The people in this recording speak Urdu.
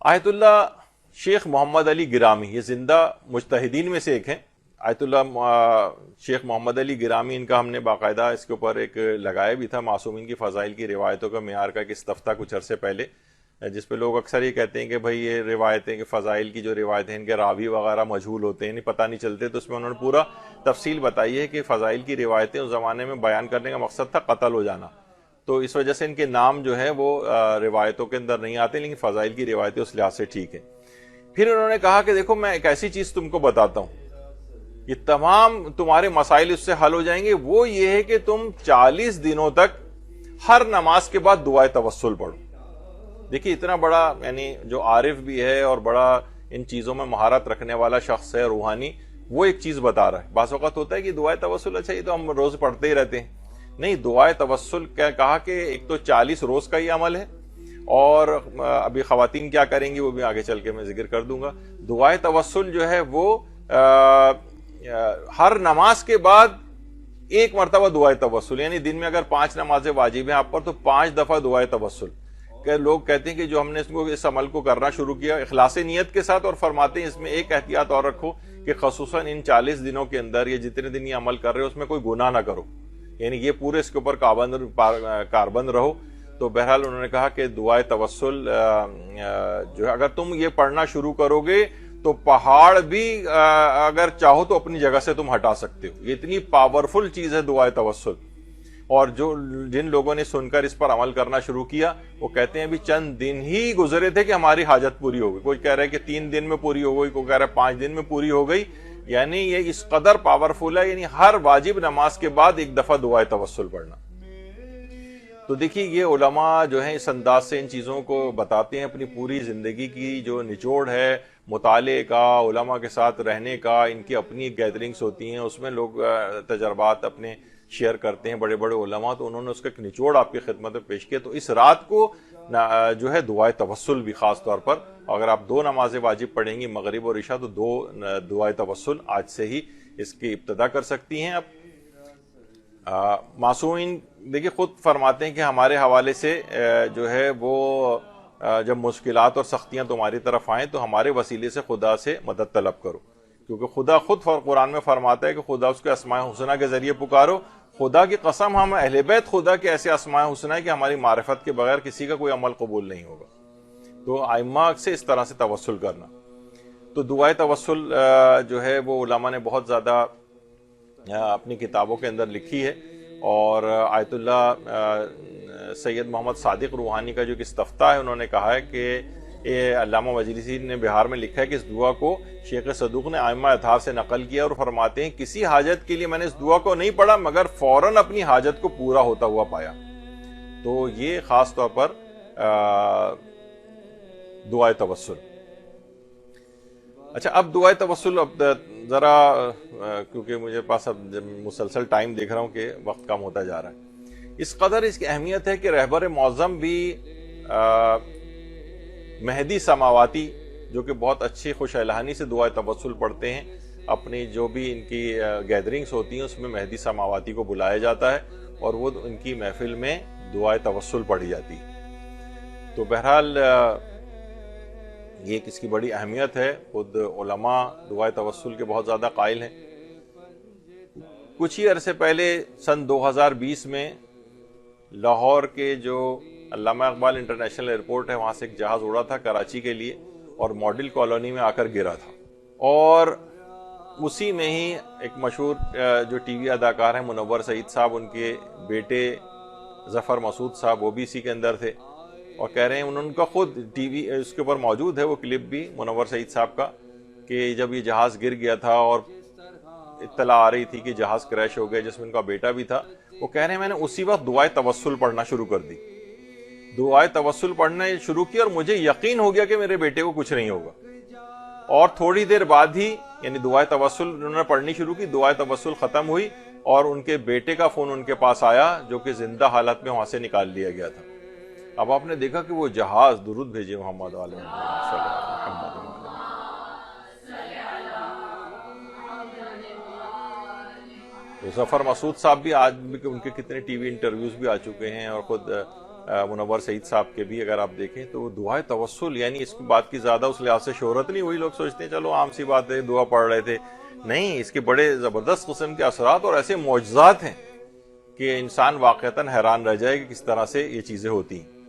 آیت اللہ شیخ محمد علی گرامی یہ زندہ مجتہدین میں سے ایک ہیں. آیت اللہ شیخ محمد علی گرامی، ان کا ہم نے باقاعدہ اس کے اوپر ایک لگایا بھی تھا، معصومین کی فضائل کی روایتوں کا معیار کا ایک استفتہ کچھ عرصے پہلے، جس پہ لوگ اکثر یہ کہتے ہیں کہ بھائی یہ روایتیں کہ فضائل کی جو روایتیں ان کے راوی وغیرہ مجہول ہوتے ہیں، پتہ نہیں چلتے. تو اس میں انہوں نے پورا تفصیل بتائی ہے کہ فضائل کی روایتیں اس زمانے میں بیان کرنے کا مقصد تھا قتل ہو جانا، تو اس وجہ سے ان کے نام جو ہے وہ روایتوں کے اندر نہیں آتے، لیکن فضائل کی روایتیں اس لحاظ سے ٹھیک ہیں. پھر انہوں نے کہا کہ دیکھو میں ایک ایسی چیز تم کو بتاتا ہوں، یہ تمام تمہارے مسائل اس سے حل ہو جائیں گے. وہ یہ ہے کہ تم 40 دنوں تک ہر نماز کے بعد دعائے توسل پڑھو. دیکھیے اتنا بڑا یعنی جو عارف بھی ہے اور بڑا ان چیزوں میں مہارت رکھنے والا شخص ہے روحانی، وہ ایک چیز بتا رہا ہے. بعض اوقات ہوتا ہے کہ دعائے توسل اچھا یہ تو ہم روز پڑھتے ہی رہتے ہیں. نہیں، دعائے توسل کیا کہا کہ ایک تو 40 روز کا یہ عمل ہے، اور ابھی خواتین کیا کریں گی وہ بھی آگے چل کے میں ذکر کر دوں گا. دعائے توسل جو ہے وہ ہر نماز کے بعد ایک مرتبہ دعائے توسل، یعنی دن میں اگر 5 نمازیں واجب ہیں آپ پر تو 5 دفعہ دعائے توسل. کہ لوگ کہتے ہیں کہ جو ہم نے اس عمل کو کرنا شروع کیا اخلاص نیت کے ساتھ، اور فرماتے ہیں اس میں ایک احتیاط اور رکھو کہ خصوصاً ان 40 دنوں کے اندر یہ جتنے دن یہ عمل کر رہے ہو اس میں کوئی گناہ نہ کرو، یعنی یہ پورے اس کے اوپر کاربند رہو. تو بہرحال انہوں نے کہا کہ دعائے توسل جو ہے اگر تم یہ پڑھنا شروع کرو گے تو پہاڑ بھی اگر چاہو تو اپنی جگہ سے تم ہٹا سکتے ہو. یہ اتنی پاورفل چیز ہے دعائے توسل. اور جن لوگوں نے سن کر اس پر عمل کرنا شروع کیا وہ کہتے ہیں ابھی چند دن ہی گزرے تھے کہ ہماری حاجت پوری ہو گئی. کوئی کہہ رہا ہے کہ 3 دن میں پوری ہو گئی، کوئی کہہ رہا ہے 5 دن میں پوری ہو گئی. یعنی یہ اس قدر پاورفل ہے، یعنی ہر واجب نماز کے بعد ایک دفعہ دعائے توسل پڑھنا. تو دیکھیے یہ علماء جو ہیں اس انداز سے ان چیزوں کو بتاتے ہیں. اپنی پوری زندگی کی جو نچوڑ ہے مطالعے کا، علماء کے ساتھ رہنے کا، ان کی اپنی گیدرنگز ہوتی ہیں، اس میں لوگ تجربات اپنے شیئر کرتے ہیں بڑے بڑے علماء، تو انہوں نے اس کا ایک نچوڑ آپ کی خدمت میں پیش کیا. تو اس رات کو جو ہے دعائے توسل بھی خاص طور پر، اگر آپ 2 نمازیں واجب پڑھیں گی مغرب اور عشاء، تو 2 دعائے توسل آج سے ہی اس کی ابتدا کر سکتی ہیں. اب معصومین دیکھیے خود فرماتے ہیں کہ ہمارے حوالے سے جو ہے وہ جب مشکلات اور سختیاں تمہاری طرف آئیں تو ہمارے وسیلے سے خدا سے مدد طلب کرو، کیونکہ خدا خود قرآن میں فرماتا ہے کہ خدا اس کے اسماء حسنہ کے ذریعے پکارو. خدا کی قسم ہم اہل بیت خدا کے ایسے اسماء حسنہ ہے کہ ہماری معرفت کے بغیر کسی کا کوئی عمل قبول نہیں ہوگا. تو ائمہ سے اس طرح سے توسل کرنا. تو دعائے توسل جو ہے وہ علماء نے بہت زیادہ اپنی کتابوں کے اندر لکھی ہے. اور آیت اللہ سید محمد صادق روحانی کا جو استفتاء ہے انہوں نے کہا ہے کہ علامہ مجلسی نے بہار میں لکھا ہے کہ اس دعا کو شیخ صدوق نے ائمہ اطہار سے نقل کیا، اور فرماتے ہیں کسی حاجت کے لیے میں نے اس دعا کو نہیں پڑھا مگر فوراً اپنی حاجت کو پورا ہوتا ہوا پایا. تو یہ خاص طور پر دعائے توسل. اچھا اب دعائے توسل، اب ذرا کیونکہ مجھے پاس اب مسلسل ٹائم دیکھ رہا ہوں کہ وقت کم ہوتا جا رہا ہے، اس قدر اس کی اہمیت ہے کہ رہبر معظم بھی مہدی سماواتی جو کہ بہت اچھی خوش الہانی سے دعائے توسل پڑھتے ہیں، اپنی جو بھی ان کی گیدرنگز ہوتی ہیں اس میں مہدی سماواتی کو بلایا جاتا ہے اور وہ ان کی محفل میں دعائے توسل پڑھی جاتی. تو بہرحال یہ اس کی بڑی اہمیت ہے. خود علماء دعائے توسل کے بہت زیادہ قائل ہیں. کچھ ہی عرصے پہلے سن 2020 میں لاہور کے جو علامہ اقبال انٹرنیشنل ایئرپورٹ ہے وہاں سے ایک جہاز اڑا تھا کراچی کے لیے اور ماڈل کالونی میں آ کر گرا تھا. اور اسی میں ہی ایک مشہور جو ٹی وی اداکار ہیں منور سعید صاحب، ان کے بیٹے ظفر مسعود صاحب وہ بھی اسی کے اندر تھے. اور کہہ رہے ہیں ان کا خود ٹی وی اس کے اوپر موجود ہے وہ کلپ بھی منور سعید صاحب کا، کہ جب یہ جہاز گر گیا تھا اور اطلاع آ رہی تھی کہ جہاز کریش ہو گیا جس میں ان کا بیٹا بھی تھا، وہ کہہ رہے ہیں میں نے اسی وقت دعائے توسل پڑھنا شروع کر دی. دعائے توسل پڑھنا شروع کی اور مجھے یقین ہو گیا کہ میرے بیٹے کو کچھ نہیں ہوگا. اور تھوڑی دیر بعد ہی یعنی دعائے توسل انہوں نے پڑھنی شروع کی، دعائے توسل ختم ہوئی اور ان کے بیٹے کا فون ان کے پاس آیا جو کہ زندہ حالت میں وہاں سے نکال لیا گیا تھا. اب آپ نے دیکھا کہ وہ جہاز، درود بھیجے محمد علیہ محمد. ظفر مسعود صاحب بھی آج بھی ان کے کتنے ٹی وی انٹرویوز بھی آ چکے ہیں اور خود منور سعید صاحب کے بھی اگر آپ دیکھیں تو دعائے توسل، یعنی اس بات کی زیادہ اس لحاظ سے شہرت نہیں ہوئی، لوگ سوچتے ہیں چلو عام سی بات ہے، دعا پڑھ رہے تھے، نہیں، اس کے بڑے زبردست قسم کے اثرات اور ایسے معجزات ہیں کہ انسان واقعتاً حیران رہ جائے کہ کس طرح سے یہ چیزیں ہوتی ہیں۔